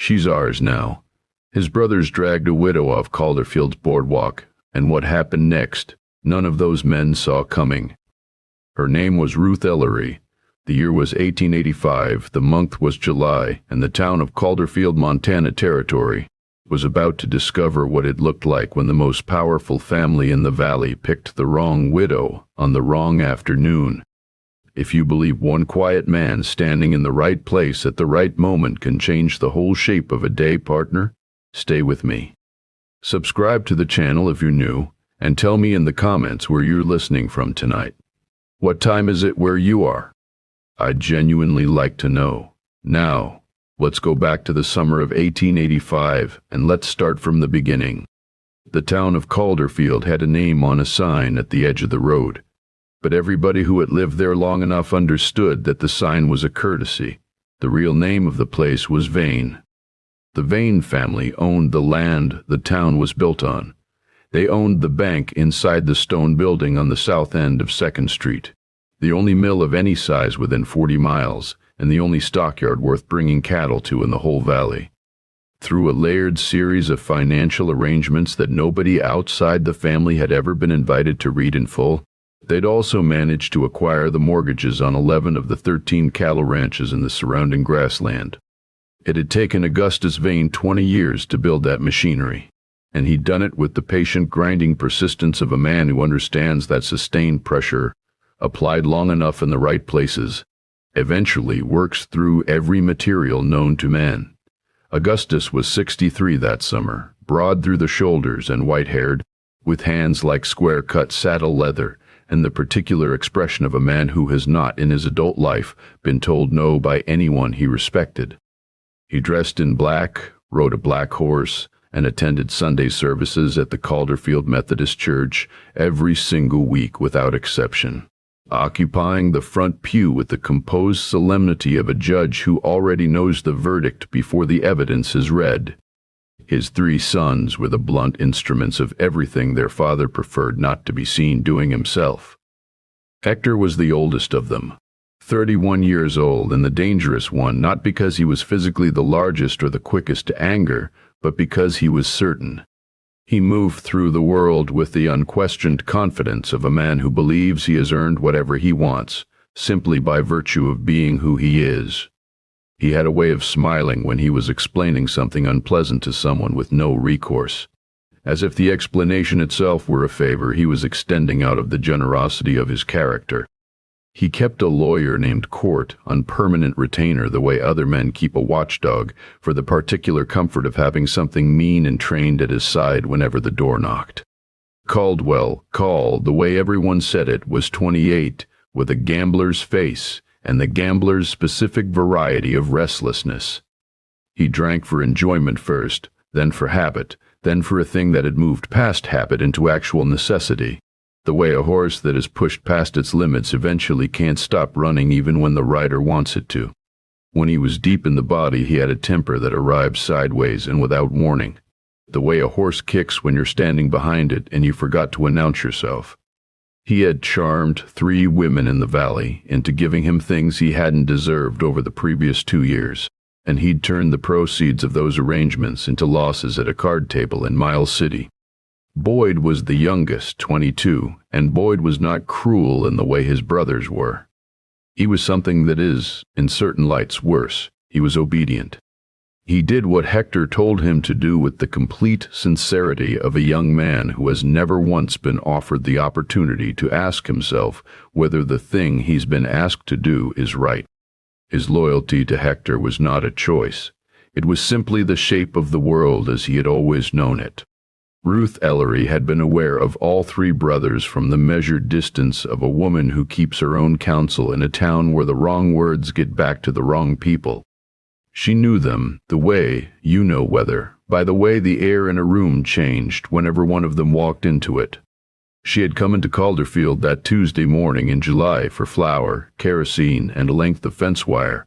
She's ours now. His brothers dragged a widow off Calderfield's boardwalk, and what happened next, none of those men saw coming. Her name was Ruth Ellory. The year was 1885, the month was July, and the town of Calderfield, Montana Territory was about to discover what it looked like when the most powerful family in the valley picked the wrong widow on the wrong afternoon. If you believe one quiet man standing in the right place at the right moment can change the whole shape of a day, partner, stay with me. Subscribe to the channel if you're new, and tell me in the comments where you're listening from tonight. What time is it where you are? I'd genuinely like to know. Now, let's go back to the summer of 1885, and let's start from the beginning. The town of Calderfield had a name on a sign at the edge of the road, but everybody who had lived there long enough understood that the sign was a courtesy. The real name of the place was Vane. The Vane family owned the land the town was built on. They owned the bank inside the stone building on the south end of 2nd Street, the only mill of any size within 40 miles, and the only stockyard worth bringing cattle to in the whole valley. Through a layered series of financial arrangements that nobody outside the family had ever been invited to read in full, they'd also managed to acquire the mortgages on 11 of the 13 cattle ranches in the surrounding grassland. It had taken Augustus Vane 20 years to build that machinery, and he'd done it with the patient, grinding persistence of a man who understands that sustained pressure, applied long enough in the right places, eventually works through every material known to man. Augustus was 63 that summer, broad through the shoulders and white-haired, with hands like square-cut saddle leather, and the particular expression of a man who has not in his adult life been told no by anyone he respected. He dressed in black, rode a black horse, and attended Sunday services at the Calderfield Methodist Church every single week without exception, occupying the front pew with the composed solemnity of a judge who already knows the verdict before the evidence is read. His 3 sons were the blunt instruments of everything their father preferred not to be seen doing himself. Hector was the oldest of them, 31 years old, and the dangerous one, not because he was physically the largest or the quickest to anger, but because he was certain. He moved through the world with the unquestioned confidence of a man who believes he has earned whatever he wants, simply by virtue of being who he is. He had a way of smiling when he was explaining something unpleasant to someone with no recourse. As if the explanation itself were a favor he was extending out of the generosity of his character. He kept a lawyer named Colt on permanent retainer the way other men keep a watchdog, for the particular comfort of having something mean and trained at his side whenever the door knocked. Call, the way everyone said it, was 28, with a gambler's face and the gambler's specific variety of restlessness. He drank for enjoyment first, then for habit, then for a thing that had moved past habit into actual necessity. The way a horse that is pushed past its limits eventually can't stop running even when the rider wants it to. When he was deep in the body, he had a temper that arrived sideways and without warning. The way a horse kicks when you're standing behind it and you forgot to announce yourself. He had charmed 3 women in the valley into giving him things he hadn't deserved over the previous 2 years, and he'd turned the proceeds of those arrangements into losses at a card table in Miles City. Boyd was the youngest, 22, and Boyd was not cruel in the way his brothers were. He was something that is, in certain lights, worse. He was obedient. He did what Hector told him to do with the complete sincerity of a young man who has never once been offered the opportunity to ask himself whether the thing he's been asked to do is right. His loyalty to Hector was not a choice. It was simply the shape of the world as he had always known it. Ruth Ellory had been aware of all 3 brothers from the measured distance of a woman who keeps her own counsel in a town where the wrong words get back to the wrong people. She knew them the way, you know whether, by the way the air in a room changed whenever one of them walked into it. She had come into Calderfield that Tuesday morning in July for flour, kerosene, and a length of fence wire.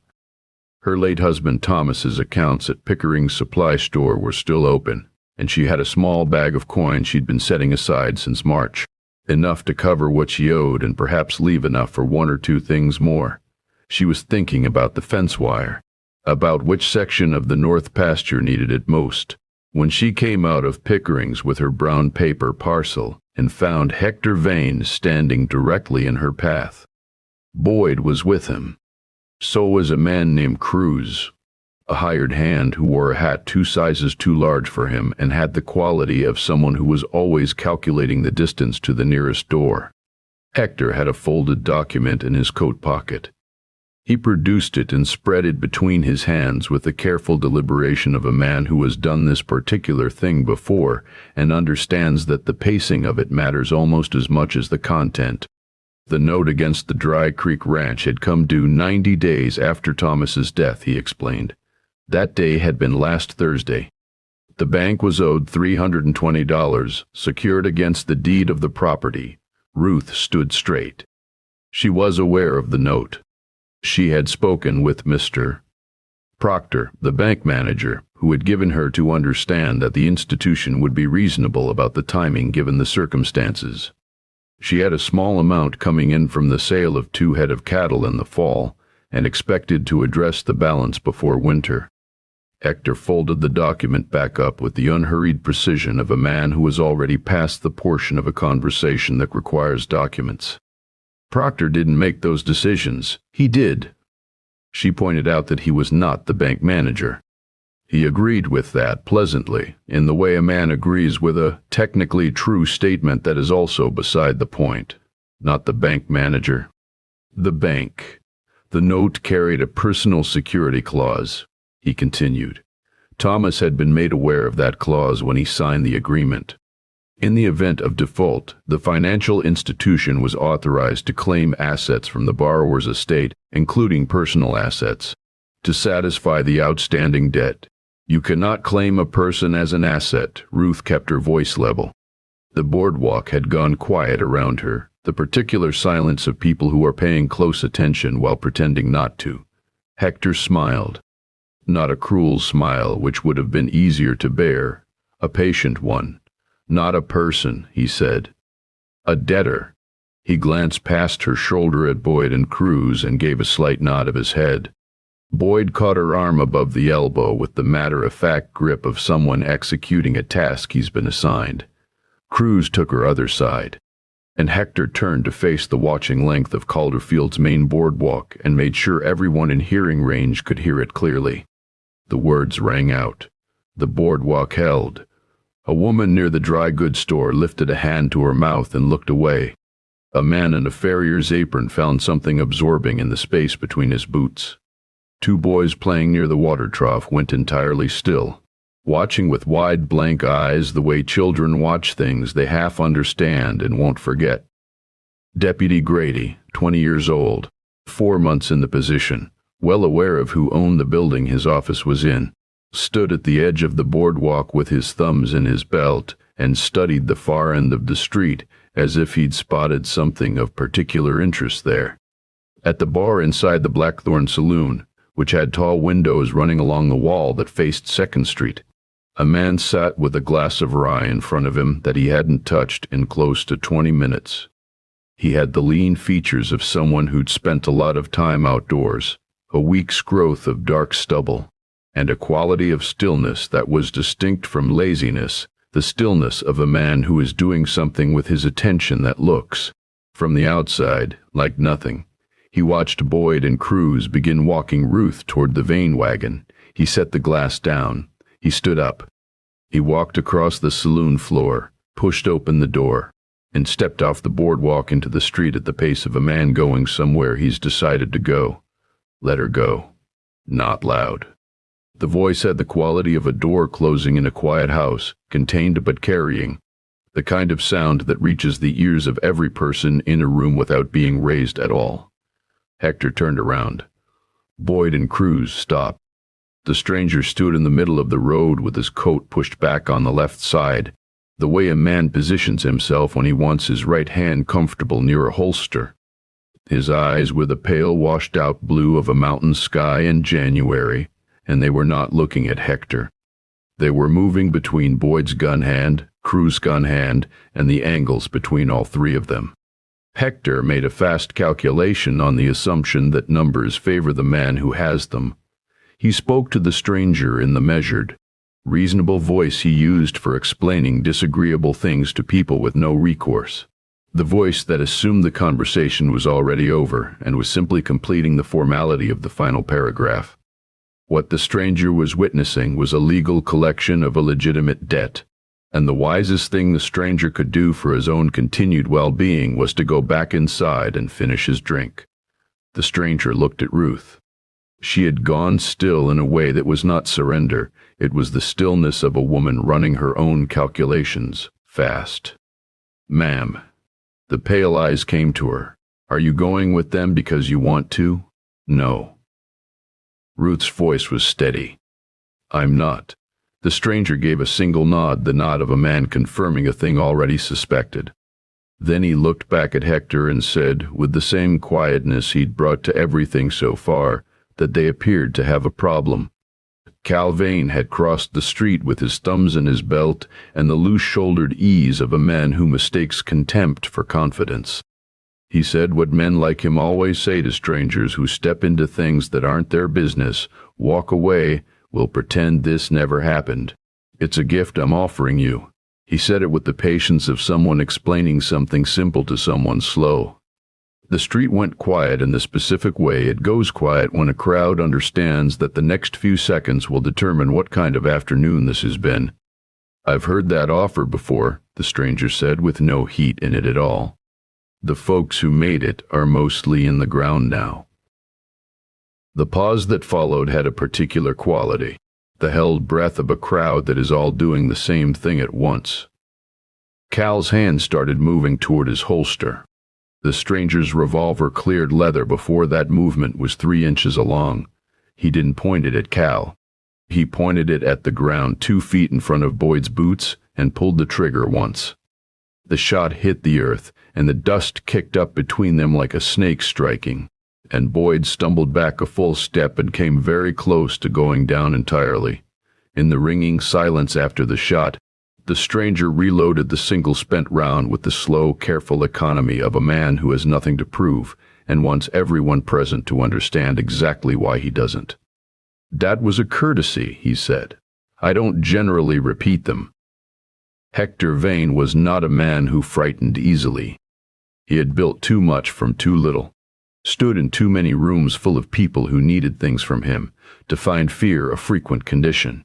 Her late husband Thomas's accounts at Pickering's supply store were still open, and she had a small bag of coin she'd been setting aside since March, enough to cover what she owed and perhaps leave enough for 1 or 2 things more. She was thinking about the fence wire. about which section of the north pasture needed it most. When she came out of Pickering's with her brown paper parcel and found Hector Vane standing directly in her path. Boyd was with him. So was a man named Cruz, a hired hand who wore a hat 2 sizes too large for him and had the quality of someone who was always calculating the distance to the nearest door. Hector had a folded document in his coat pocket. He produced it and spread it between his hands with the careful deliberation of a man who has done this particular thing before and understands that the pacing of it matters almost as much as the content. The note against the Dry Creek Ranch had come due 90 days after Thomas's death, he explained. That day had been last Thursday. The bank was owed $320, secured against the deed of the property. Ruth stood straight. She was aware of the note. She had spoken with Mr. Proctor, the bank manager, who had given her to understand that the institution would be reasonable about the timing given the circumstances. She had a small amount coming in from the sale of 2 head of cattle in the fall, and expected to address the balance before winter. Hector folded the document back up with the unhurried precision of a man who has already passed the portion of a conversation that requires documents. Proctor didn't make those decisions. He did. She pointed out that he was not the bank manager. He agreed with that pleasantly, in the way a man agrees with a technically true statement that is also beside the point. Not the bank manager. The bank. The note carried a personal security clause, he continued. Thomas had been made aware of that clause when he signed the agreement. In the event of default, the financial institution was authorized to claim assets from the borrower's estate, including personal assets, to satisfy the outstanding debt. You cannot claim a person as an asset, Ruth kept her voice level. The boardwalk had gone quiet around her, the particular silence of people who are paying close attention while pretending not to. Hector smiled. Not a cruel smile, which would have been easier to bear, a patient one. Not a person, he said. A debtor. He glanced past her shoulder at Boyd and Cruz and gave a slight nod of his head. Boyd caught her arm above the elbow with the matter-of-fact grip of someone executing a task he's been assigned. Cruz took her other side, and Hector turned to face the watching length of Calderfield's main boardwalk and made sure everyone in hearing range could hear it clearly. The words rang out. The boardwalk held. A woman near the dry goods store lifted a hand to her mouth and looked away. A man in a farrier's apron found something absorbing in the space between his boots. 2 boys playing near the water trough went entirely still, watching with wide blank eyes the way children watch things they half understand and won't forget. Deputy Grady, 20 years old, 4 months in the position, well aware of who owned the building his office was in, stood at the edge of the boardwalk with his thumbs in his belt and studied the far end of the street as if he'd spotted something of particular interest there. At the bar inside the Blackthorn Saloon, which had tall windows running along the wall that faced 2nd Street, a man sat with a glass of rye in front of him that he hadn't touched in close to 20 minutes. He had the lean features of someone who'd spent a lot of time outdoors, a week's growth of dark stubble, and a quality of stillness that was distinct from laziness, the stillness of a man who is doing something with his attention that looks, from the outside, like nothing. He watched Boyd and Cruz begin walking Ruth toward the Vane wagon. He set the glass down. He stood up. He walked across the saloon floor, pushed open the door, and stepped off the boardwalk into the street at the pace of a man going somewhere he's decided to go. Let her go. Not loud. The voice had the quality of a door closing in a quiet house, contained but carrying, the kind of sound that reaches the ears of every person in a room without being raised at all. Hector turned around. Boyd and Cruz stopped. The stranger stood in the middle of the road with his coat pushed back on the left side, the way a man positions himself when he wants his right hand comfortable near a holster. His eyes were the pale washed-out blue of a mountain sky in January, and they were not looking at Hector. They were moving between Boyd's gun hand, Cruz's gun hand, and the angles between all 3 of them. Hector made a fast calculation on the assumption that numbers favor the man who has them. He spoke to the stranger in the measured, reasonable voice he used for explaining disagreeable things to people with no recourse. The voice that assumed the conversation was already over and was simply completing the formality of the final paragraph. What the stranger was witnessing was a legal collection of a legitimate debt, and the wisest thing the stranger could do for his own continued well-being was to go back inside and finish his drink. The stranger looked at Ruth. She had gone still in a way that was not surrender. It was the stillness of a woman running her own calculations, fast. "Ma'am." The pale eyes came to her. "Are you going with them because you want to?" "No." Ruth's voice was steady. "I'm not." The stranger gave a single nod, the nod of a man confirming a thing already suspected. Then he looked back at Hector and said, with the same quietness he'd brought to everything so far, that they appeared to have a problem. Cal Vane had crossed the street with his thumbs in his belt and the loose-shouldered ease of a man who mistakes contempt for confidence. He said what men like him always say to strangers who step into things that aren't their business: "Walk away, we'll pretend this never happened. It's a gift I'm offering you." He said it with the patience of someone explaining something simple to someone slow. The street went quiet in the specific way it goes quiet when a crowd understands that the next few seconds will determine what kind of afternoon this has been. "I've heard that offer before," the stranger said with no heat in it at all. "The folks who made it are mostly in the ground now." The pause that followed had a particular quality, the held breath of a crowd that is all doing the same thing at once. Cal's hand started moving toward his holster. The stranger's revolver cleared leather before that movement was 3 inches along. He didn't point it at Cal. He pointed it at the ground 2 feet in front of Boyd's boots and pulled the trigger once. The shot hit the earth, and the dust kicked up between them like a snake striking, and Boyd stumbled back a full step and came very close to going down entirely. In the ringing silence after the shot, the stranger reloaded the single-spent round with the slow, careful economy of a man who has nothing to prove and wants everyone present to understand exactly why he doesn't. "That was a courtesy," he said. "I don't generally repeat them." Hector Vane was not a man who frightened easily. He had built too much from too little, stood in too many rooms full of people who needed things from him, to find fear a frequent condition.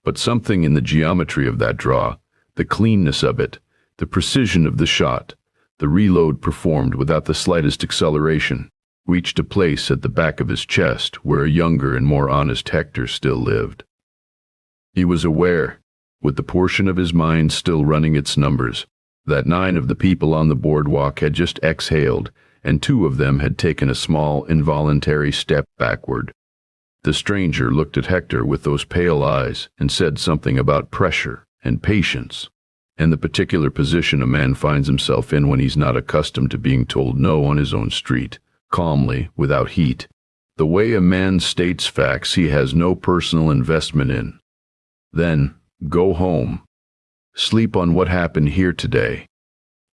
But something in the geometry of that draw, the cleanness of it, the precision of the shot, the reload performed without the slightest acceleration, reached a place at the back of his chest where a younger and more honest Hector still lived. He was aware, with the portion of his mind still running its numbers, that 9 of the people on the boardwalk had just exhaled, and 2 of them had taken a small, involuntary step backward. The stranger looked at Hector with those pale eyes and said something about pressure and patience, and the particular position a man finds himself in when he's not accustomed to being told no on his own street, calmly, without heat, the way a man states facts he has no personal investment in. Then, go home. Sleep on what happened here today.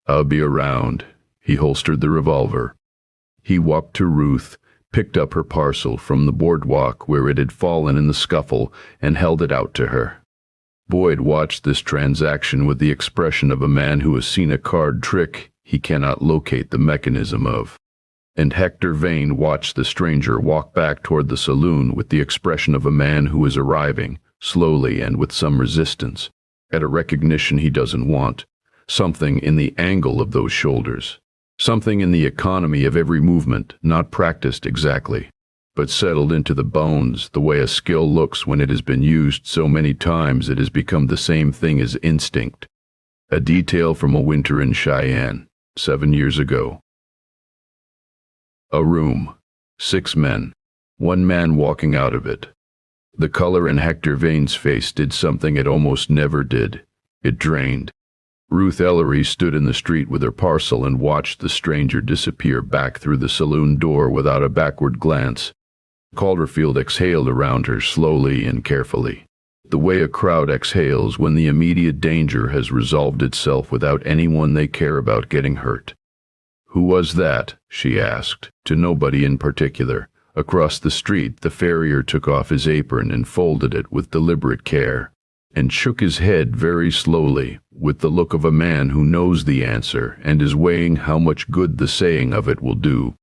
I'll be around. He holstered the revolver. He walked to Ruth, picked up her parcel from the boardwalk where it had fallen in the scuffle, and held it out to her. Boyd watched this transaction with the expression of a man who has seen a card trick he cannot locate the mechanism of. And Hector Vane watched the stranger walk back toward the saloon with the expression of a man who is arriving, slowly and with some resistance, at a recognition he doesn't want, something in the angle of those shoulders. Something in the economy of every movement, not practiced exactly, but settled into the bones the way a skill looks when it has been used so many times it has become the same thing as instinct. A detail from a winter in Cheyenne, 7 years ago. A room, 6 men, 1 man walking out of it. The color in Hector Vane's face did something it almost never did. It drained. Ruth Ellory stood in the street with her parcel and watched the stranger disappear back through the saloon door without a backward glance. Calderfield exhaled around her slowly and carefully, the way a crowd exhales when the immediate danger has resolved itself without anyone they care about getting hurt. "Who was that?" she asked, to nobody in particular, Across the street, the farrier took off his apron and folded it with deliberate care, and shook his head very slowly, with the look of a man who knows the answer and is weighing how much good the saying of it will do.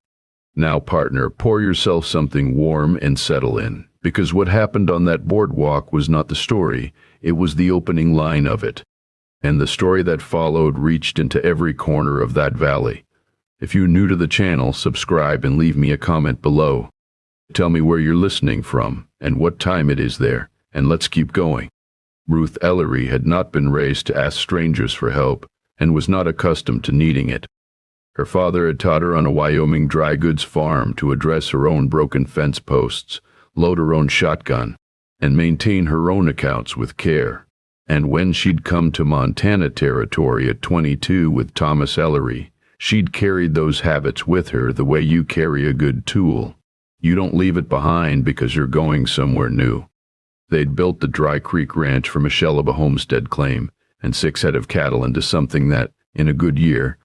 "Now, partner, pour yourself something warm and settle in, because what happened on that boardwalk was not the story, it was the opening line of it. And the story that followed reached into every corner of that valley. If you're new to the channel, subscribe and leave me a comment below. Tell me where you're listening from and what time it is there, and let's keep going." Ruth Ellory had not been raised to ask strangers for help and was not accustomed to needing it. Her father had taught her on a Wyoming dry goods farm to address her own broken fence posts, load her own shotgun, and maintain her own accounts with care. And when she'd come to Montana territory at 22 with Thomas Ellory, she'd carried those habits with her the way you carry a good tool. You don't leave it behind because you're going somewhere new. They'd built the Dry Creek Ranch from a shell of a homestead claim and 6 head of cattle into something that, in a good year,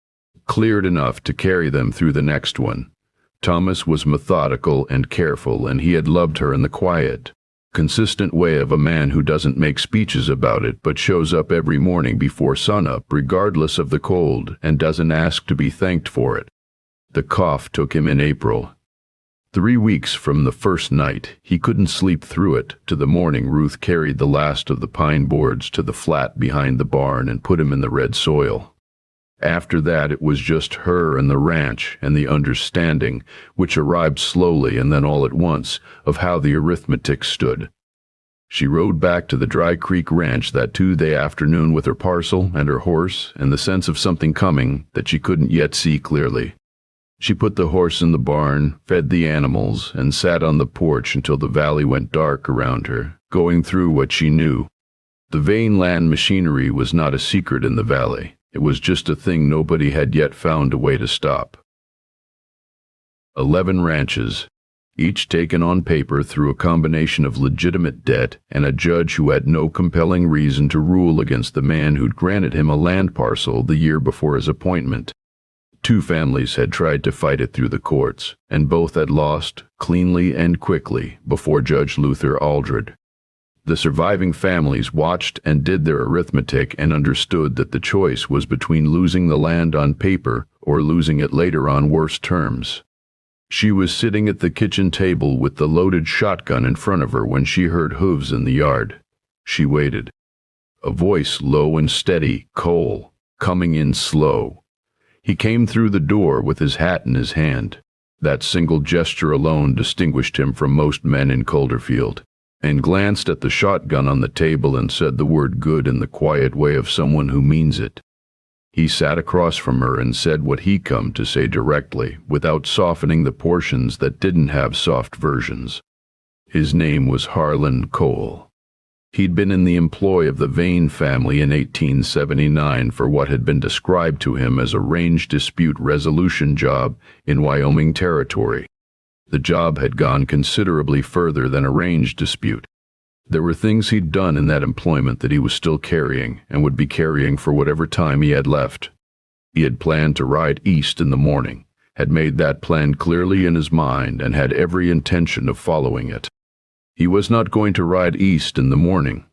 cleared enough to carry them through the next one. Thomas was methodical and careful, and he had loved her in the quiet, consistent way of a man who doesn't make speeches about it but shows up every morning before sunup regardless of the cold and doesn't ask to be thanked for it. The cough took him in April. 3 weeks from the first night, he couldn't sleep through it, to the morning Ruth carried the last of the pine boards to the flat behind the barn and put him in the red soil. After that it was just her and the ranch and the understanding, which arrived slowly and then all at once, of how the arithmetic stood. She rode back to the Dry Creek Ranch that Tuesday afternoon with her parcel and her horse and the sense of something coming that she couldn't yet see clearly. She put the horse in the barn, fed the animals, and sat on the porch until the valley went dark around her, going through what she knew. The Vane land machinery was not a secret in the valley. It was just a thing nobody had yet found a way to stop. 11 ranches, each taken on paper through a combination of legitimate debt and a judge who had no compelling reason to rule against the man who'd granted him a land parcel the year before his appointment. 2 families had tried to fight it through the courts, and both had lost, cleanly and quickly, before Judge Luther Aldred. The surviving families watched and did their arithmetic and understood that the choice was between losing the land on paper or losing it later on worse terms. She was sitting at the kitchen table with the loaded shotgun in front of her when she heard hooves in the yard. She waited. A voice low and steady, Cole, coming in slow. He came through the door with his hat in his hand. That single gesture alone distinguished him from most men in Calderfield, and glanced at the shotgun on the table and said the word good in the quiet way of someone who means it. He sat across from her and said what he come to say directly, without softening the portions that didn't have soft versions. His name was Harlan Cole. He'd been in the employ of the Vane family in 1879 for what had been described to him as a range dispute resolution job in Wyoming territory. The job had gone considerably further than a range dispute. There were things he'd done in that employment that he was still carrying and would be carrying for whatever time he had left. He had planned to ride east in the morning, had made that plan clearly in his mind, and had every intention of following it. He was not going to ride east in the morning.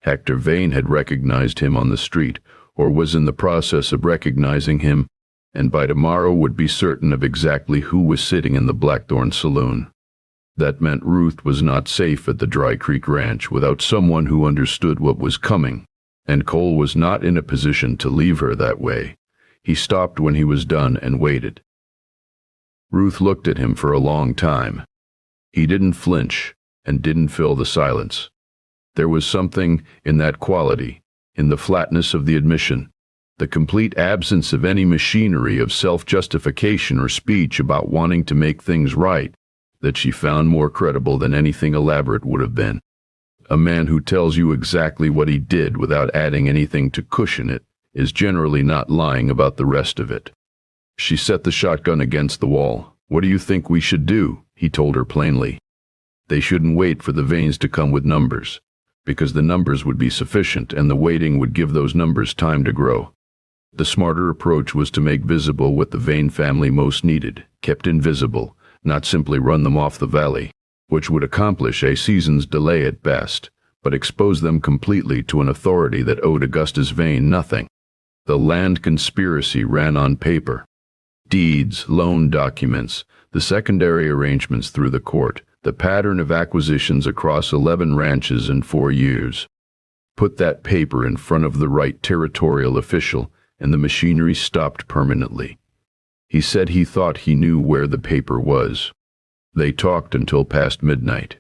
Hector Vane had recognized him on the street, or was in the process of recognizing him, and by tomorrow would be certain of exactly who was sitting in the Blackthorn saloon. That meant Ruth was not safe at the Dry Creek Ranch without someone who understood what was coming, and Cole was not in a position to leave her that way. He stopped when he was done and waited. Ruth looked at him for a long time. He didn't flinch and didn't fill the silence. There was something in that quality, in the flatness of the admission, the complete absence of any machinery of self-justification or speech about wanting to make things right, that she found more credible than anything elaborate would have been. A man who tells you exactly what he did without adding anything to cushion it is generally not lying about the rest of it. She set the shotgun against the wall. "What do you think we should do?" he told her plainly. They shouldn't wait for the Vanes to come with numbers, because the numbers would be sufficient and the waiting would give those numbers time to grow. The smarter approach was to make visible what the Vane family most needed, kept invisible, not simply run them off the valley, which would accomplish a season's delay at best, but expose them completely to an authority that owed Augustus Vane nothing. The land conspiracy ran on paper. Deeds, loan documents, the secondary arrangements through the court, the pattern of acquisitions across 11 ranches in 4 years. Put that paper in front of the right territorial official, and the machinery stopped permanently. He said he thought he knew where the paper was. They talked until past midnight.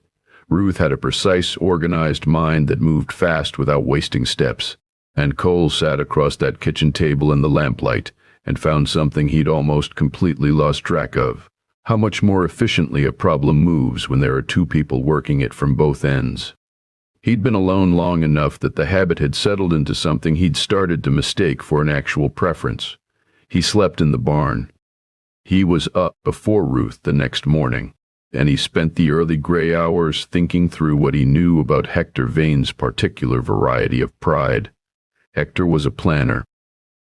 Ruth had a precise, organized mind that moved fast without wasting steps, and Cole sat across that kitchen table in the lamplight and found something he'd almost completely lost track of: how much more efficiently a problem moves when there are two people working it from both ends. He'd been alone long enough that the habit had settled into something he'd started to mistake for an actual preference. He slept in the barn. He was up before Ruth the next morning, and he spent the early gray hours thinking through what he knew about Hector Vane's particular variety of pride. Hector was a planner.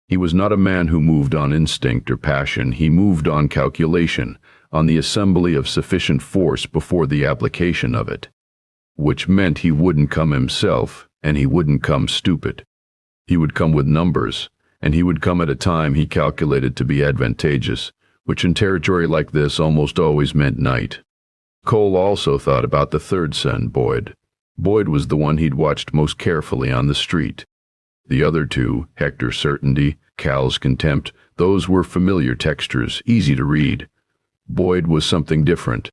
He was not a man who moved on instinct or passion. He moved on calculation, on the assembly of sufficient force before the application of it. Which meant he wouldn't come himself, and he wouldn't come stupid. He would come with numbers, and he would come at a time he calculated to be advantageous, which in territory like this almost always meant night. Cole also thought about the third son, Boyd. Boyd was the one he'd watched most carefully on the street. The other two, Hector's certainty, Cal's contempt, those were familiar textures, easy to read. Boyd was something different.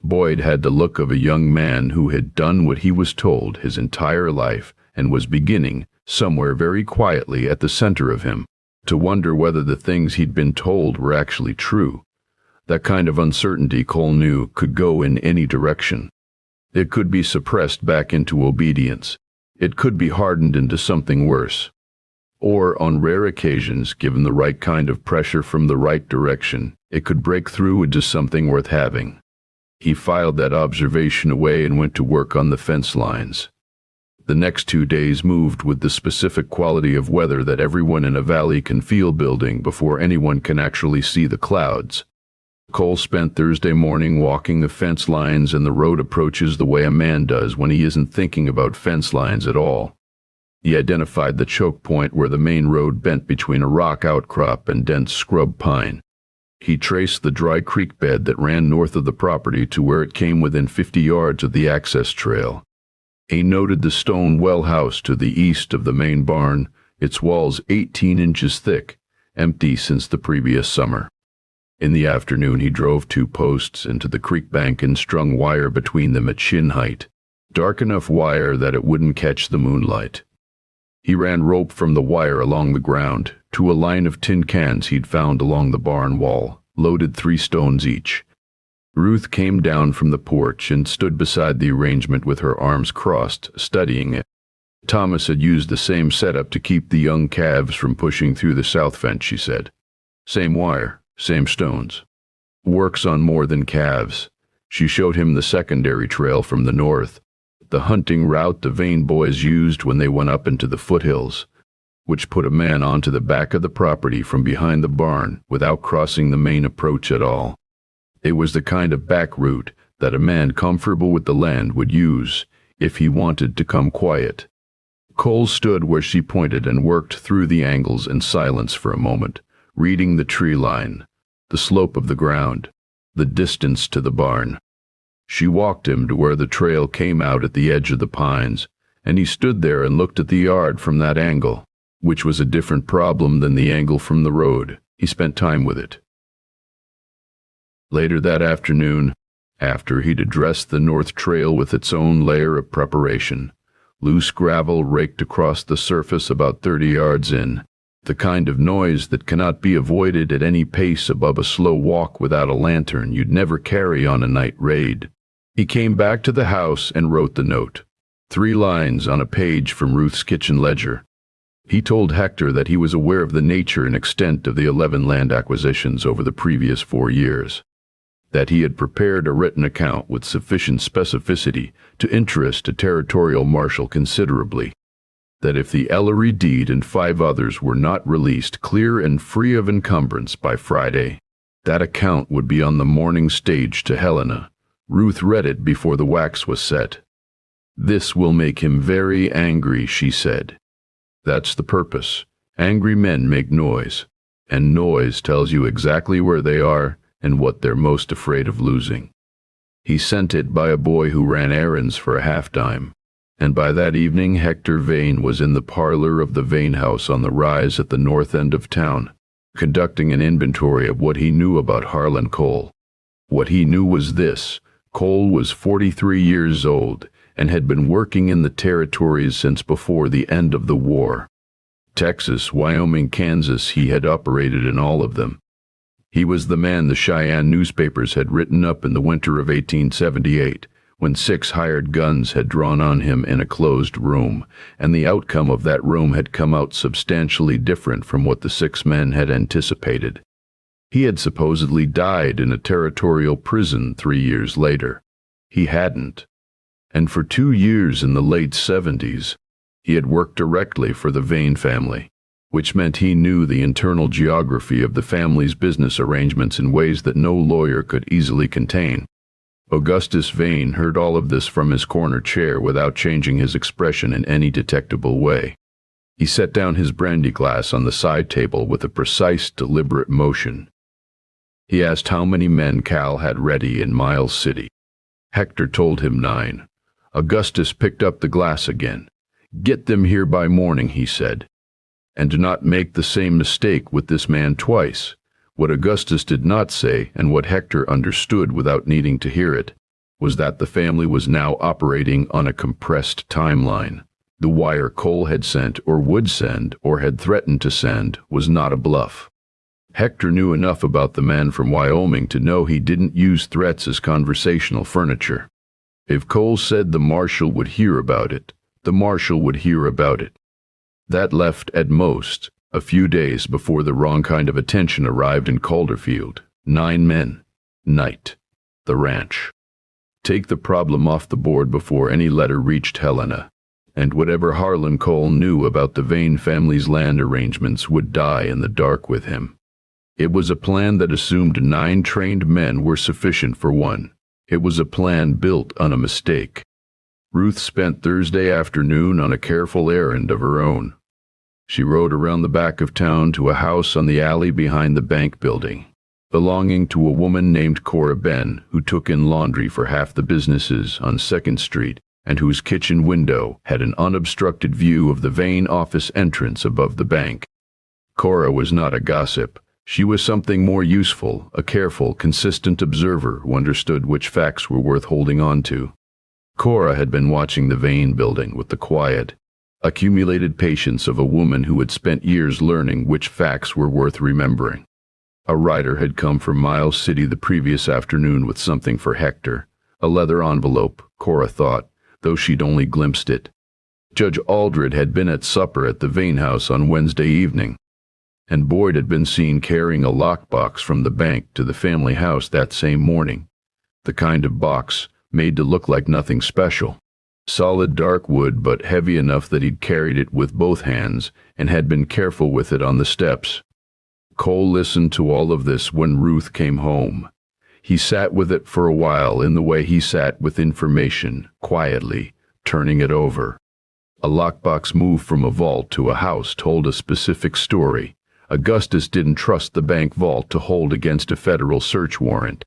Boyd had the look of a young man who had done what he was told his entire life and was beginning, somewhere very quietly at the center of him, to wonder whether the things he'd been told were actually true. That kind of uncertainty, Cole knew, could go in any direction. It could be suppressed back into obedience. It could be hardened into something worse. Or, on rare occasions, given the right kind of pressure from the right direction, it could break through into something worth having. He filed that observation away and went to work on the fence lines. The next 2 days moved with the specific quality of weather that everyone in a valley can feel building before anyone can actually see the clouds. Cole spent Thursday morning walking the fence lines and the road approaches the way a man does when he isn't thinking about fence lines at all. He identified the choke point where the main road bent between a rock outcrop and dense scrub pine. He traced the dry creek bed that ran north of the property to where it came within 50 yards of the access trail. He noted the stone well house to the east of the main barn, its walls 18 inches thick, empty since the previous summer. In the afternoon he drove 2 posts into the creek bank and strung wire between them at shin height, dark enough wire that it wouldn't catch the moonlight. He ran rope from the wire along the ground to a line of tin cans he'd found along the barn wall, loaded 3 stones each. Ruth came down from the porch and stood beside the arrangement with her arms crossed, studying it. Thomas had used the same setup to keep the young calves from pushing through the south fence, she said. Same wire. Same stones. Works on more than calves. She showed him the secondary trail from the north, the hunting route the Vane boys used when they went up into the foothills, which put a man onto the back of the property from behind the barn without crossing the main approach at all. It was the kind of back route that a man comfortable with the land would use if he wanted to come quiet. Cole stood where she pointed and worked through the angles in silence for a moment, reading the tree line, the slope of the ground, the distance to the barn. She walked him to where the trail came out at the edge of the pines, and he stood there and looked at the yard from that angle, which was a different problem than the angle from the road. He spent time with it. Later that afternoon, after he'd addressed the north trail with its own layer of preparation, loose gravel raked across the surface about 30 yards in, the kind of noise that cannot be avoided at any pace above a slow walk without a lantern you'd never carry on a night raid. He came back to the house and wrote the note. 3 lines on a page from Ruth's kitchen ledger. He told Hector that he was aware of the nature and extent of the 11 land acquisitions over the previous 4 years, that he had prepared a written account with sufficient specificity to interest a territorial marshal considerably, that if the Ellory deed and 5 others were not released clear and free of encumbrance by Friday, That account would be on the morning stage to Helena. Ruth read it before the wax was set. "This will make him very angry," she said. "That's the purpose. Angry men make noise, and noise tells you exactly where they are and what they're most afraid of losing." He sent it by a boy who ran errands for a half-dime, and by that evening Hector Vane was in the parlor of the Vane house on the rise at the north end of town, conducting an inventory of what he knew about Harlan Cole. What he knew was this: Cole was 43 years old and had been working in the territories since before the end of the war. Texas, Wyoming, Kansas, he had operated in all of them. He was the man the Cheyenne newspapers had written up in the winter of 1878, when 6 hired guns had drawn on him in a closed room, and the outcome of that room had come out substantially different from what the 6 men had anticipated. He had supposedly died in a territorial prison 3 years later. He hadn't. And for 2 years in the late 70s, he had worked directly for the Vane family, which meant he knew the internal geography of the family's business arrangements in ways that no lawyer could easily contain. Augustus Vane heard all of this from his corner chair without changing his expression in any detectable way. He set down his brandy glass on the side table with a precise, deliberate motion. He asked how many men Cal had ready in Miles City. Hector told him 9. Augustus picked up the glass again. "Get them here by morning," he said. "And do not make the same mistake with this man twice." What Augustus did not say, and what Hector understood without needing to hear it, was that the family was now operating on a compressed timeline. The wire Cole had sent, or would send, or had threatened to send, was not a bluff. Hector knew enough about the man from Wyoming to know he didn't use threats as conversational furniture. If Cole said the marshal would hear about it, the marshal would hear about it. That left, at most, a few days before the wrong kind of attention arrived in Calderfield. 9 men. Night. The ranch. Take the problem off the board before any letter reached Helena, and whatever Harlan Cole knew about the Vane family's land arrangements would die in the dark with him. It was a plan that assumed 9 trained men were sufficient for one. It was a plan built on a mistake. Ruth spent Thursday afternoon on a careful errand of her own. She rode around the back of town to a house on the alley behind the bank building, belonging to a woman named Cora Ben, who took in laundry for half the businesses on 2nd Street and whose kitchen window had an unobstructed view of the Vane office entrance above the bank. Cora was not a gossip. She was something more useful, a careful, consistent observer who understood which facts were worth holding on to. Cora had been watching the Vane building with the quiet, accumulated patience of a woman who had spent years learning which facts were worth remembering. A rider had come from Miles City the previous afternoon with something for Hector, a leather envelope, Cora thought, though she'd only glimpsed it. Judge Aldred had been at supper at the Vane house on Wednesday evening, and Boyd had been seen carrying a lockbox from the bank to the family house that same morning, the kind of box made to look like nothing special. Solid dark wood, but heavy enough that he'd carried it with both hands and had been careful with it on the steps. Cole listened to all of this when Ruth came home. He sat with it for a while in the way he sat with information, quietly, turning it over. A lockbox move from a vault to a house told a specific story. Augustus didn't trust the bank vault to hold against a federal search warrant,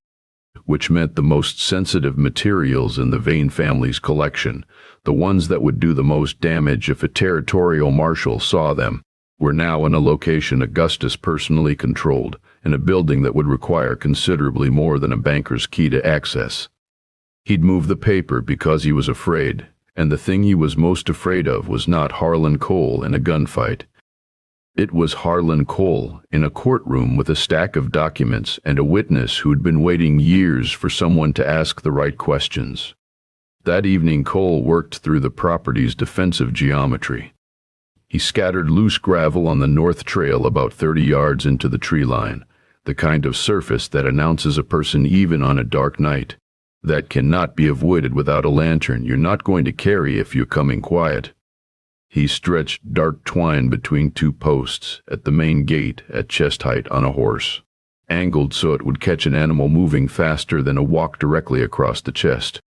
which meant the most sensitive materials in the Vane family's collection, the ones that would do the most damage if a territorial marshal saw them, were now in a location Augustus personally controlled, in a building that would require considerably more than a banker's key to access. He'd move the paper because he was afraid, and the thing he was most afraid of was not Harlan Cole in a gunfight. It was Harlan Cole in a courtroom with a stack of documents and a witness who'd been waiting years for someone to ask the right questions. That evening Cole worked through the property's defensive geometry. He scattered loose gravel on the north trail about 30 yards into the tree line, the kind of surface that announces a person even on a dark night. That cannot be avoided without a lantern you're not going to carry if you're coming quiet. He stretched dark twine between 2 posts at the main gate at chest height on a horse. angled so it would catch an animal moving faster than a walk directly across the chest.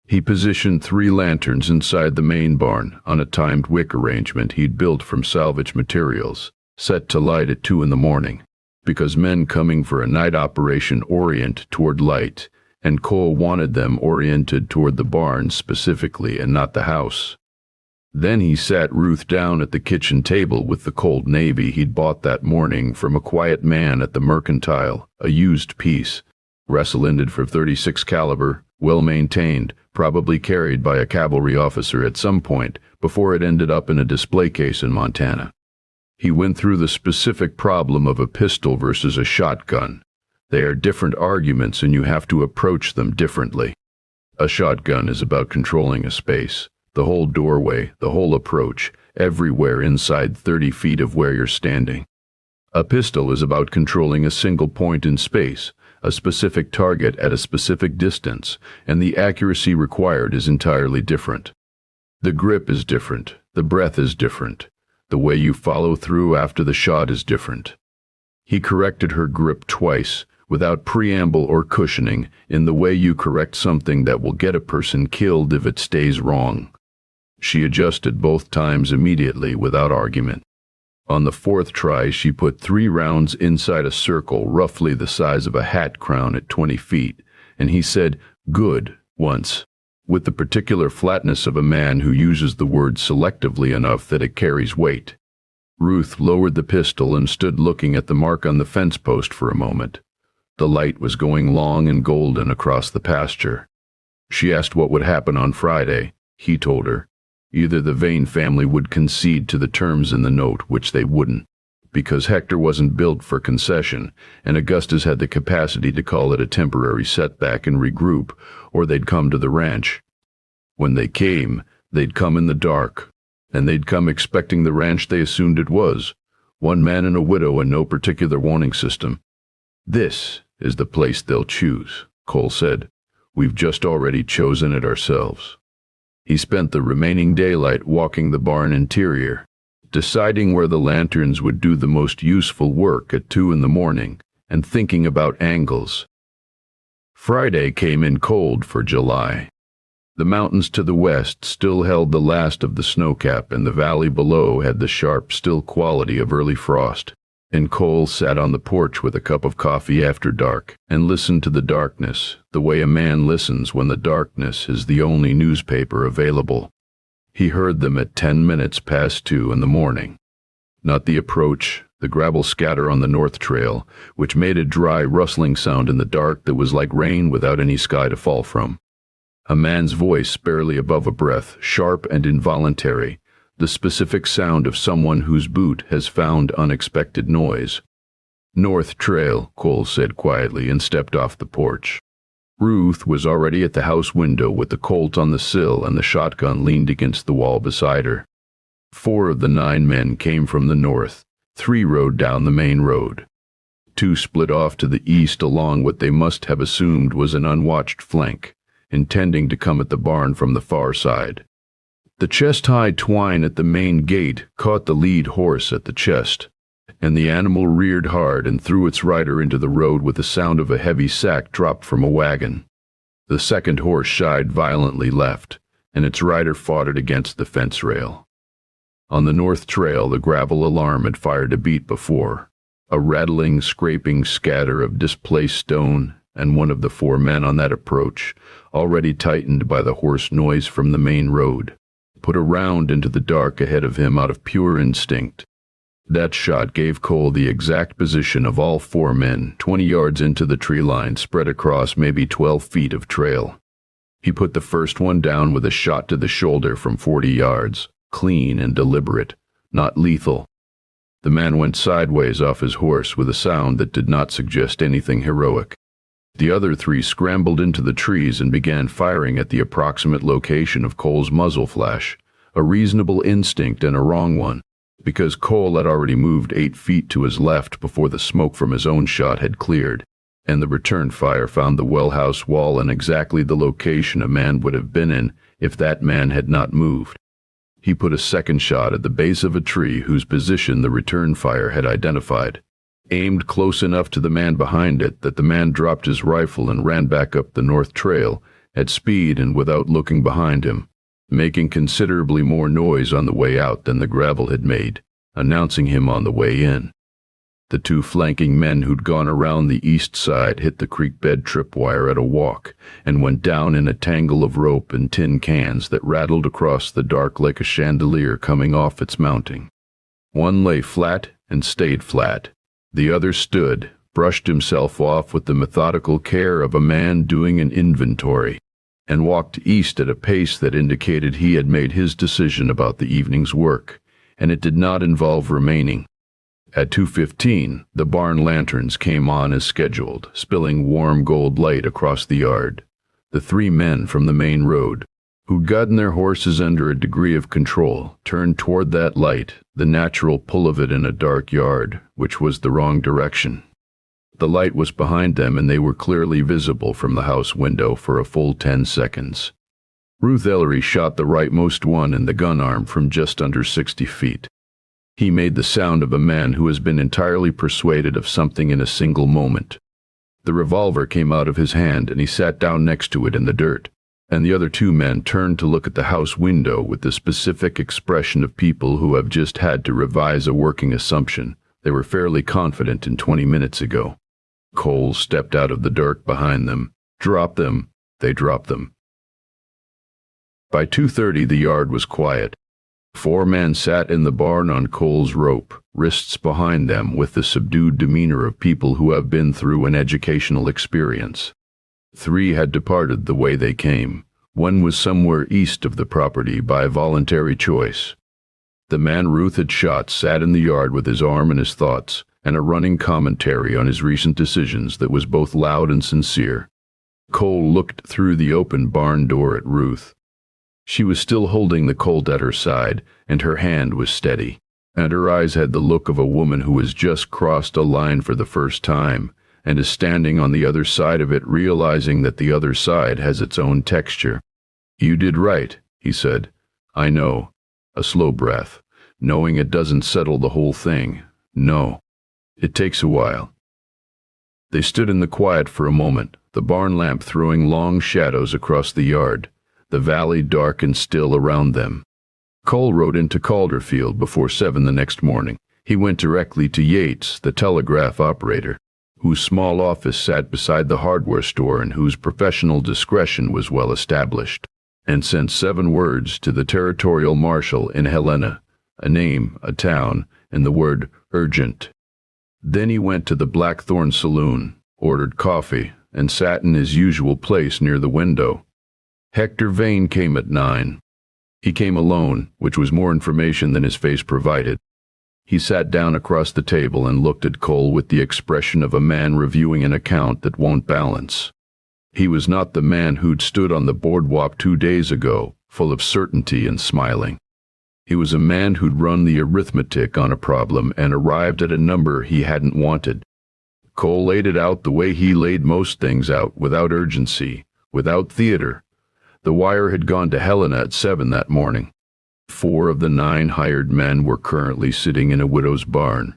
He positioned 3 lanterns inside the main barn on a timed wick arrangement he'd built from salvage materials, set to light at 2 in the morning, because men coming for a night operation orient toward light, and Cole wanted them oriented toward the barn specifically and not the house. Then he sat Ruth down at the kitchen table with the Colt Navy he'd bought that morning from a quiet man at the Mercantile, a used piece, wrestle-ended for .36 caliber, well-maintained, probably carried by a cavalry officer at some point before it ended up in a display case in Montana. He went through the specific problem of a pistol versus a shotgun. They are different arguments and you have to approach them differently. A shotgun is about controlling a space, the whole doorway, the whole approach, everywhere inside 30 feet of where you're standing. A pistol is about controlling a single point in space, a specific target at a specific distance, and the accuracy required is entirely different. The grip is different, the breath is different, the way you follow through after the shot is different. He corrected her grip twice, without preamble or cushioning, in the way you correct something that will get a person killed if it stays wrong. She adjusted both times immediately without argument. On the 4th try, she put 3 rounds inside a circle roughly the size of a hat crown at 20 feet, and he said, "Good," once, with the particular flatness of a man who uses the word selectively enough that it carries weight. Ruth lowered the pistol and stood looking at the mark on the fence post for a moment. The light was going long and golden across the pasture. She asked what would happen on Friday. He told her. Either the Vane family would concede to the terms in the note, which they wouldn't, because Hector wasn't built for concession, and Augustus had the capacity to call it a temporary setback and regroup, or they'd come to the ranch. When they came, they'd come in the dark, and they'd come expecting the ranch they assumed it was, 1 man and a widow and no particular warning system. "This is the place they'll choose," Cole said. "We've just already chosen it ourselves." He spent the remaining daylight walking the barn interior, deciding where the lanterns would do the most useful work at 2 in the morning, and thinking about angles. Friday came in cold for July. The mountains to the west still held the last of the snowcap, and the valley below had the sharp, still quality of early frost. And Cole sat on the porch with a cup of coffee after dark and listened to the darkness, the way a man listens when the darkness is the only newspaper available. He heard them at 10 minutes past 2 in the morning. Not the approach, the gravel scatter on the north trail, which made a dry, rustling sound in the dark that was like rain without any sky to fall from. A man's voice barely above a breath, sharp and involuntary, the specific sound of someone whose boot has found unexpected noise. "North Trail," Cole said quietly and stepped off the porch. Ruth was already at the house window with the Colt on the sill and the shotgun leaned against the wall beside her. 4 of the 9 men came from the north. 3 rode down the main road. 2 split off to the east along what they must have assumed was an unwatched flank, intending to come at the barn from the far side. The chest-high twine at the main gate caught the lead horse at the chest, and the animal reared hard and threw its rider into the road with the sound of a heavy sack dropped from a wagon. The second horse shied violently left, and its rider fought it against the fence rail. On the north trail, the gravel alarm had fired a beat before, a rattling, scraping scatter of displaced stone, and one of the 4 men on that approach, already tightened by the hoarse noise from the main road, put a round into the dark ahead of him out of pure instinct. That shot gave Cole the exact position of all 4 men, 20 yards into the tree line spread across maybe 12 feet of trail. He put the first one down with a shot to the shoulder from 40 yards, clean and deliberate, not lethal. The man went sideways off his horse with a sound that did not suggest anything heroic. The other 3 scrambled into the trees and began firing at the approximate location of Cole's muzzle flash, a reasonable instinct and a wrong one, because Cole had already moved 8 feet to his left before the smoke from his own shot had cleared, and the return fire found the well house wall in exactly the location a man would have been in if that man had not moved. He put a second shot at the base of a tree whose position the return fire had identified. aimed close enough to the man behind it that the man dropped his rifle and ran back up the north trail, at speed and without looking behind him, making considerably more noise on the way out than the gravel had made, announcing him on the way in. The two flanking men who'd gone around the east side hit the creek bed tripwire at a walk and went down in a tangle of rope and tin cans that rattled across the dark like a chandelier coming off its mounting. One lay flat and stayed flat. The other stood, brushed himself off with the methodical care of a man doing an inventory, and walked east at a pace that indicated he had made his decision about the evening's work, and it did not involve remaining. At 2:15, the barn lanterns came on as scheduled, spilling warm gold light across the yard. The three men from the main road, who'd gotten their horses under a degree of control, turned toward that light, the natural pull of it in a dark yard, which was the wrong direction. The light was behind them and they were clearly visible from the house window for a full 10 seconds. Ruth Ellory shot the rightmost one in the gun arm from just under 60 feet. He made the sound of a man who has been entirely persuaded of something in a single moment. The revolver came out of his hand and he sat down next to it in the dirt, and the other two men turned to look at the house window with the specific expression of people who have just had to revise a working assumption they were fairly confident in 20 minutes ago. Cole stepped out of the dark behind them. Drop them. They dropped them. By 2:30 the yard was quiet. 4 men sat in the barn on Cole's rope, wrists behind them, with the subdued demeanor of people who have been through an educational experience. 3 had departed the way they came. 1 was somewhere east of the property by voluntary choice. The man Ruth had shot sat in the yard with his arm in his thoughts, and a running commentary on his recent decisions that was both loud and sincere. Cole looked through the open barn door at Ruth. She was still holding the Colt at her side, and her hand was steady, and her eyes had the look of a woman who has just crossed a line for the first time, and is standing on the other side of it, realizing that the other side has its own texture. "You did right," he said. "I know." A slow breath, knowing it doesn't settle the whole thing. No. It takes a while. They stood in the quiet for a moment, the barn lamp throwing long shadows across the yard, the valley dark and still around them. Cole rode into Calderfield before 7 the next morning. He went directly to Yates, the telegraph operator, whose small office sat beside the hardware store and whose professional discretion was well established, and sent 7 words to the territorial marshal in Helena, a name, a town, and the word urgent. Then he went to the Blackthorn saloon, ordered coffee, and sat in his usual place near the window. Hector Vane came at 9. He came alone, which was more information than his face provided. He sat down across the table and looked at Cole with the expression of a man reviewing an account that won't balance. He was not the man who'd stood on the boardwalk 2 days ago, full of certainty and smiling. He was a man who'd run the arithmetic on a problem and arrived at a number he hadn't wanted. Cole laid it out the way he laid most things out, without urgency, without theater. The wire had gone to Helena at 7 that morning. 4 of the 9 hired men were currently sitting in a widow's barn,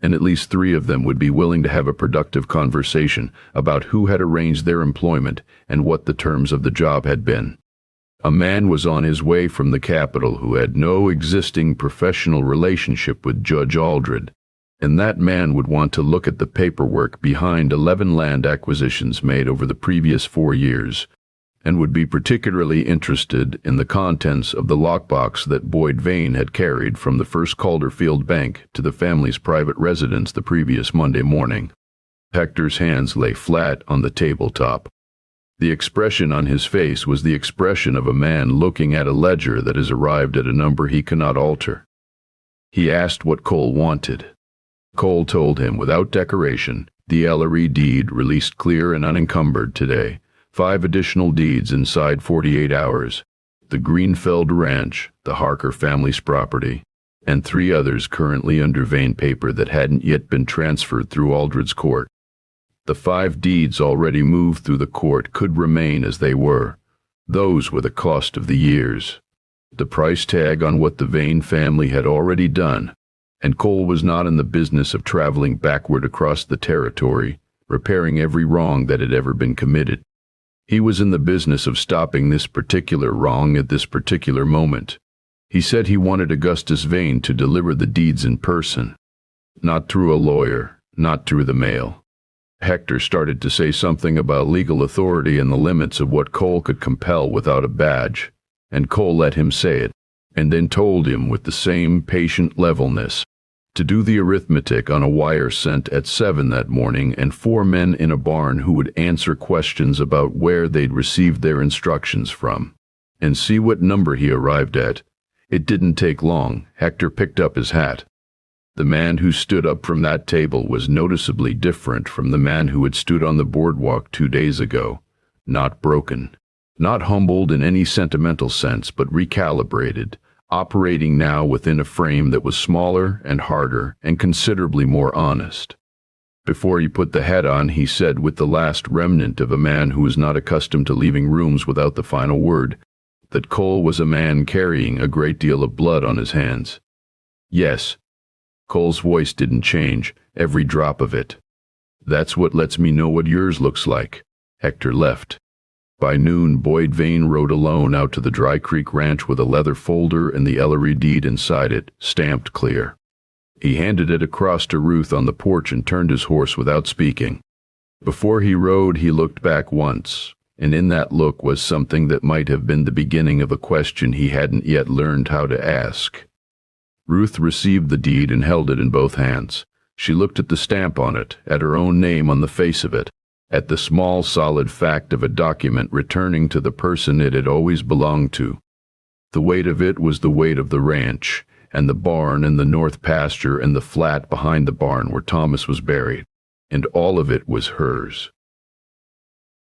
and at least 3 of them would be willing to have a productive conversation about who had arranged their employment and what the terms of the job had been. A man was on his way from the capital who had no existing professional relationship with Judge Aldred, and that man would want to look at the paperwork behind 11 land acquisitions made over the previous 4 years, and would be particularly interested in the contents of the lockbox that Boyd Vane had carried from the First Calderfield Bank to the family's private residence the previous Monday morning. Hector's hands lay flat on the tabletop. The expression on his face was the expression of a man looking at a ledger that has arrived at a number he cannot alter. He asked what Cole wanted. Cole told him, without decoration, the Ellory deed released clear and unencumbered today. 5 additional deeds inside 48 hours, the Greenfeld Ranch, the Harker family's property, and 3 others currently under Vane paper that hadn't yet been transferred through Aldred's court. The 5 deeds already moved through the court could remain as they were. Those were the cost of the years. The price tag on what the Vane family had already done, and Cole was not in the business of traveling backward across the territory, repairing every wrong that had ever been committed. He was in the business of stopping this particular wrong at this particular moment. He said he wanted Augustus Vane to deliver the deeds in person, not through a lawyer, not through the mail. Hector started to say something about legal authority and the limits of what Cole could compel without a badge, and Cole let him say it, and then told him with the same patient levelness to do the arithmetic on a wire sent at 7 that morning, and 4 men in a barn who would answer questions about where they'd received their instructions from, and see what number he arrived at. It didn't take long. Hector picked up his hat. The man who stood up from that table was noticeably different from the man who had stood on the boardwalk 2 days ago. Not broken, not humbled in any sentimental sense, but recalibrated, operating now within a frame that was smaller and harder and considerably more honest. Before he put the hat on, he said with the last remnant of a man who was not accustomed to leaving rooms without the final word, that Cole was a man carrying a great deal of blood on his hands. Yes. Cole's voice didn't change, every drop of it. That's what lets me know what yours looks like. Hector left. By noon, Boyd Vane rode alone out to the Dry Creek Ranch with a leather folder and the Ellory deed inside it, stamped clear. He handed it across to Ruth on the porch and turned his horse without speaking. Before he rode, he looked back once, and in that look was something that might have been the beginning of a question he hadn't yet learned how to ask. Ruth received the deed and held it in both hands. She looked at the stamp on it, at her own name on the face of it, at the small solid fact of a document returning to the person it had always belonged to. The weight of it was the weight of the ranch, and the barn and the north pasture and the flat behind the barn where Thomas was buried, and all of it was hers.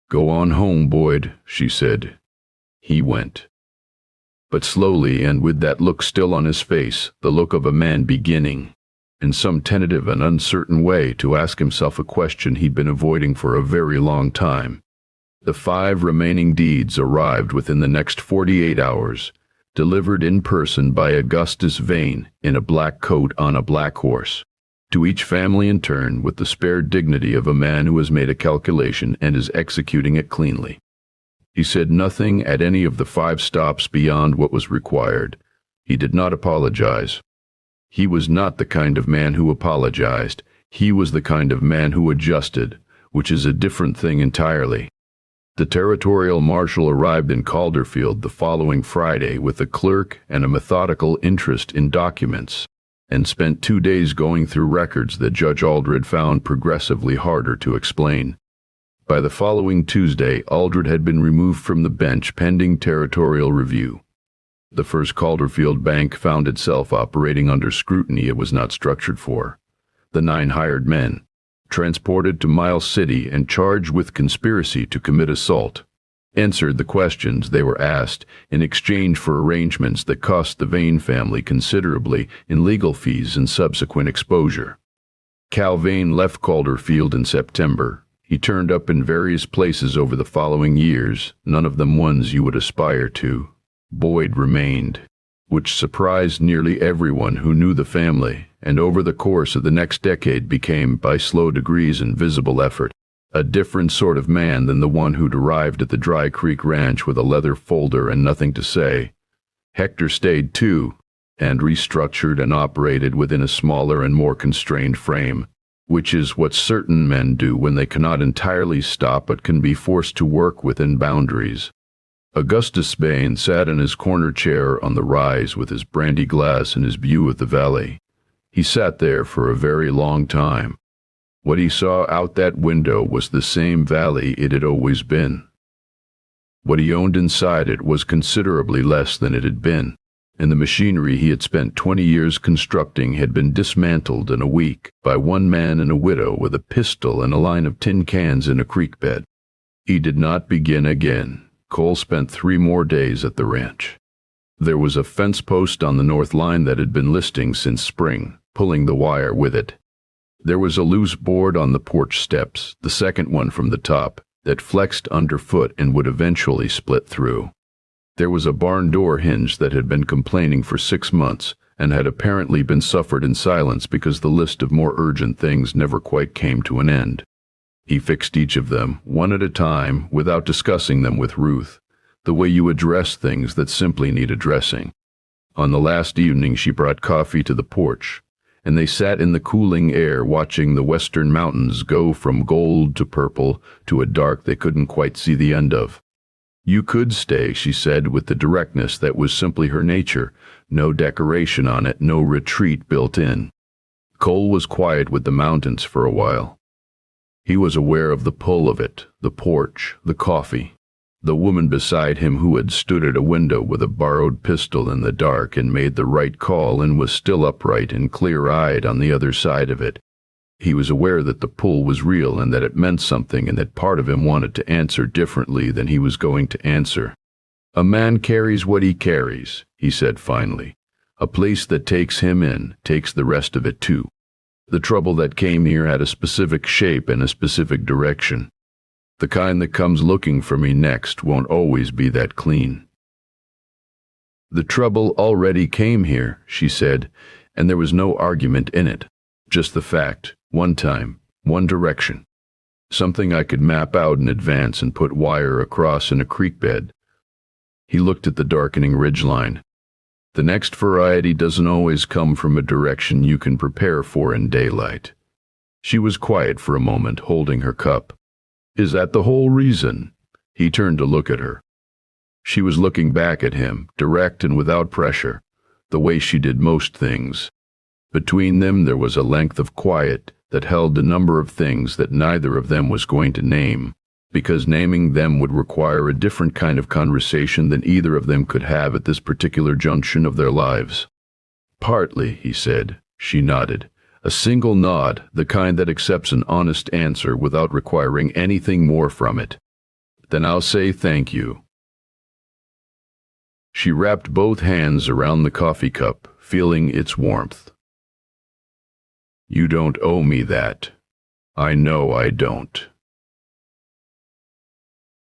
"Go on home, Boyd," she said. He went. But slowly, and with that look still on his face, the look of a man beginning, in some tentative and uncertain way, to ask himself a question he'd been avoiding for a very long time. The 5 remaining deeds arrived within the next 48 hours, delivered in person by Augustus Vane in a black coat on a black horse, to each family in turn, with the spare dignity of a man who has made a calculation and is executing it cleanly. He said nothing at any of the 5 stops beyond what was required. He did not apologize. He was not the kind of man who apologized. He was the kind of man who adjusted, which is a different thing entirely. The territorial marshal arrived in Calderfield the following Friday with a clerk and a methodical interest in documents, and spent 2 days going through records that Judge Aldred found progressively harder to explain. By the following Tuesday, Aldred had been removed from the bench pending territorial review. The first Calderfield bank found itself operating under scrutiny it was not structured for. The 9 hired men, transported to Miles City and charged with conspiracy to commit assault, answered the questions they were asked in exchange for arrangements that cost the Vane family considerably in legal fees and subsequent exposure. Cal Vane left Calderfield in September. He turned up in various places over the following years, none of them ones you would aspire to. Boyd remained, which surprised nearly everyone who knew the family, and over the course of the next decade became, by slow degrees and visible effort, a different sort of man than the one who'd arrived at the Dry Creek Ranch with a leather folder and nothing to say. Hector stayed too, and restructured and operated within a smaller and more constrained frame, which is what certain men do when they cannot entirely stop but can be forced to work within boundaries. Augustus Vane sat in his corner chair on the rise with his brandy glass and his view of the valley. He sat there for a very long time. What he saw out that window was the same valley it had always been. What he owned inside it was considerably less than it had been, and the machinery he had spent 20 years constructing had been dismantled in a week by one man and a widow with a pistol and a line of tin cans in a creek bed. He did not begin again. Cole spent 3 more days at the ranch. There was a fence post on the north line that had been listing since spring, pulling the wire with it. There was a loose board on the porch steps, the second one from the top, that flexed underfoot and would eventually split through. There was a barn door hinge that had been complaining for 6 months, and had apparently been suffered in silence because the list of more urgent things never quite came to an end. He fixed each of them, one at a time, without discussing them with Ruth, the way you address things that simply need addressing. On the last evening she brought coffee to the porch, and they sat in the cooling air watching the western mountains go from gold to purple to a dark they couldn't quite see the end of. You could stay, she said with the directness that was simply her nature, no decoration on it, no retreat built in. Cole was quiet with the mountains for a while. He was aware of the pull of it, the porch, the coffee, the woman beside him who had stood at a window with a borrowed pistol in the dark and made the right call and was still upright and clear-eyed on the other side of it. He was aware that the pull was real and that it meant something and that part of him wanted to answer differently than he was going to answer. "A man carries what he carries," he said finally. "A place that takes him in takes the rest of it too. The trouble that came here had a specific shape and a specific direction. The kind that comes looking for me next won't always be that clean." "The trouble already came here," she said, and there was no argument in it, just the fact, one time, one direction. Something I could map out in advance and put wire across in a creek bed. He looked at the darkening ridgeline. "The next variety doesn't always come from a direction you can prepare for in daylight." She was quiet for a moment, holding her cup. "Is that the whole reason?" He turned to look at her. She was looking back at him, direct and without pressure, the way she did most things. Between them there was a length of quiet that held a number of things that neither of them was going to name, because naming them would require a different kind of conversation than either of them could have at this particular junction of their lives. "Partly," he said. She nodded. A single nod, the kind that accepts an honest answer without requiring anything more from it. "Then I'll say thank you." She wrapped both hands around the coffee cup, feeling its warmth. "You don't owe me that. I know I don't."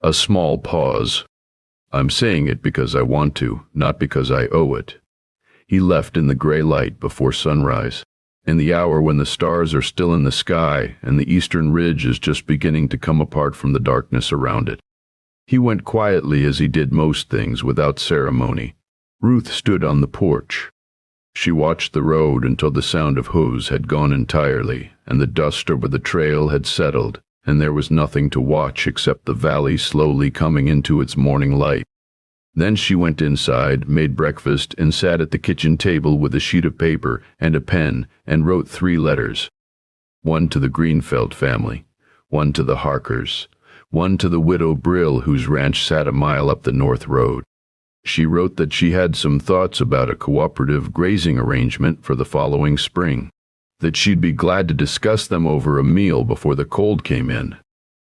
A small pause. "I'm saying it because I want to, not because I owe it." He left in the gray light before sunrise, in the hour when the stars are still in the sky and the eastern ridge is just beginning to come apart from the darkness around it. He went quietly as he did most things, without ceremony. Ruth stood on the porch. She watched the road until the sound of hooves had gone entirely, and the dust over the trail had settled, and there was nothing to watch except the valley slowly coming into its morning light. Then she went inside, made breakfast, and sat at the kitchen table with a sheet of paper and a pen and wrote 3 letters. One to the Greenfeld family, one to the Harkers, one to the widow Brill whose ranch sat a mile up the north road. She wrote that she had some thoughts about a cooperative grazing arrangement for the following spring, that she'd be glad to discuss them over a meal before the cold came in,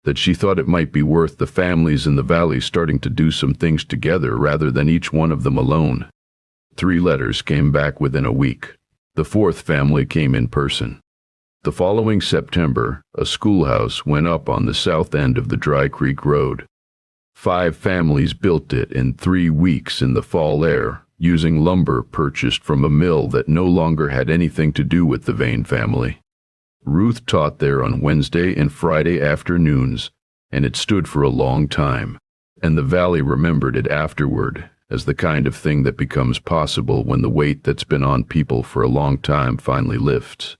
that she thought it might be worth the families in the valley starting to do some things together rather than each one of them alone. 3 letters came back within a week. The 4th family came in person. The following September, a schoolhouse went up on the south end of the Dry Creek Road. 5 families built it in 3 weeks in the fall air, using lumber purchased from a mill that no longer had anything to do with the Vane family. Ruth taught there on Wednesday and Friday afternoons, and it stood for a long time, and the valley remembered it afterward as the kind of thing that becomes possible when the weight that's been on people for a long time finally lifts.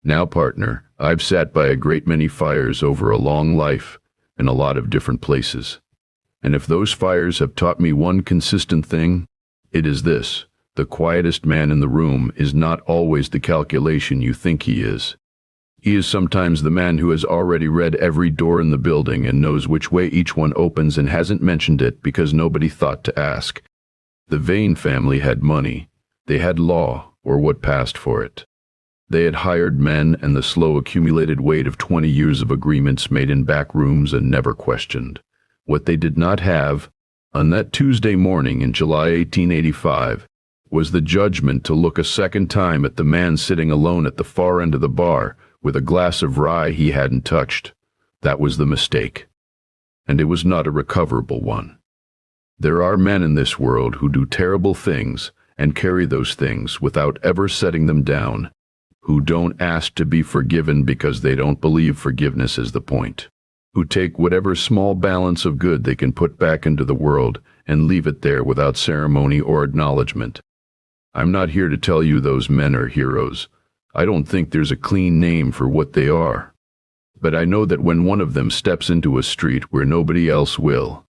"Now, partner, I've sat by a great many fires over a long life, in a lot of different places. And if those fires have taught me one consistent thing, it is this: the quietest man in the room is not always the calculation you think he is. He is sometimes the man who has already read every door in the building and knows which way each one opens and hasn't mentioned it because nobody thought to ask. The Vane family had money. They had law, or what passed for it. They had hired men and the slow accumulated weight of 20 years of agreements made in back rooms and never questioned. What they did not have, on that Tuesday morning in July 1885, was the judgment to look a second time at the man sitting alone at the far end of the bar with a glass of rye he hadn't touched. That was the mistake. And it was not a recoverable one. There are men in this world who do terrible things, and carry those things without ever setting them down, who don't ask to be forgiven because they don't believe forgiveness is the point, who take whatever small balance of good they can put back into the world and leave it there without ceremony or acknowledgement. I'm not here to tell you those men are heroes. I don't think there's a clean name for what they are. But I know that when one of them steps into a street where nobody else will,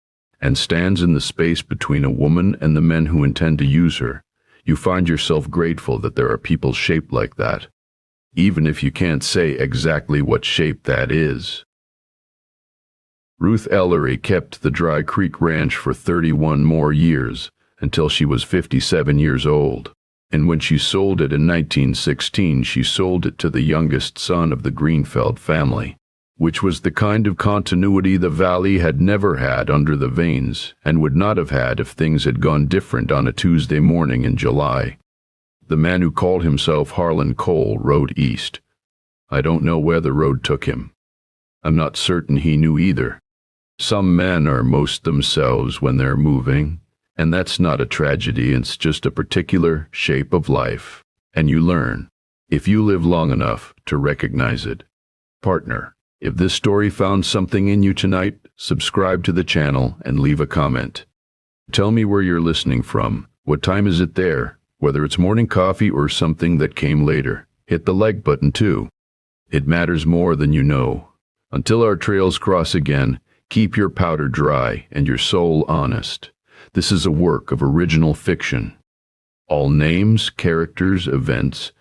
and stands in the space between a woman and the men who intend to use her, you find yourself grateful that there are people shaped like that, even if you can't say exactly what shape that is. Ruth Ellory kept the Dry Creek Ranch for 31 more years, until she was 57 years old, and when she sold it in 1916, she sold it to the youngest son of the Greenfeld family, which was the kind of continuity the valley had never had under the Vanes, and would not have had if things had gone different on a Tuesday morning in July. The man who called himself Harlan Cole rode east. I don't know where the road took him. I'm not certain he knew either. Some men are most themselves when they're moving, and that's not a tragedy, it's just a particular shape of life, and you learn, if you live long enough, to recognize it. Partner, if this story found something in you tonight, subscribe to the channel and leave a comment. Tell me where you're listening from, what time is it there, whether it's morning coffee or something that came later. Hit the like button too. It matters more than you know. Until our trails cross again, keep your powder dry and your soul honest. This is a work of original fiction. All names, characters, events,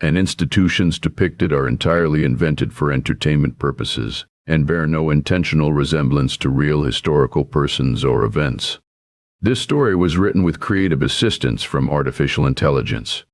and institutions depicted are entirely invented for entertainment purposes and bear no intentional resemblance to real historical persons or events. This story was written with creative assistance from artificial intelligence.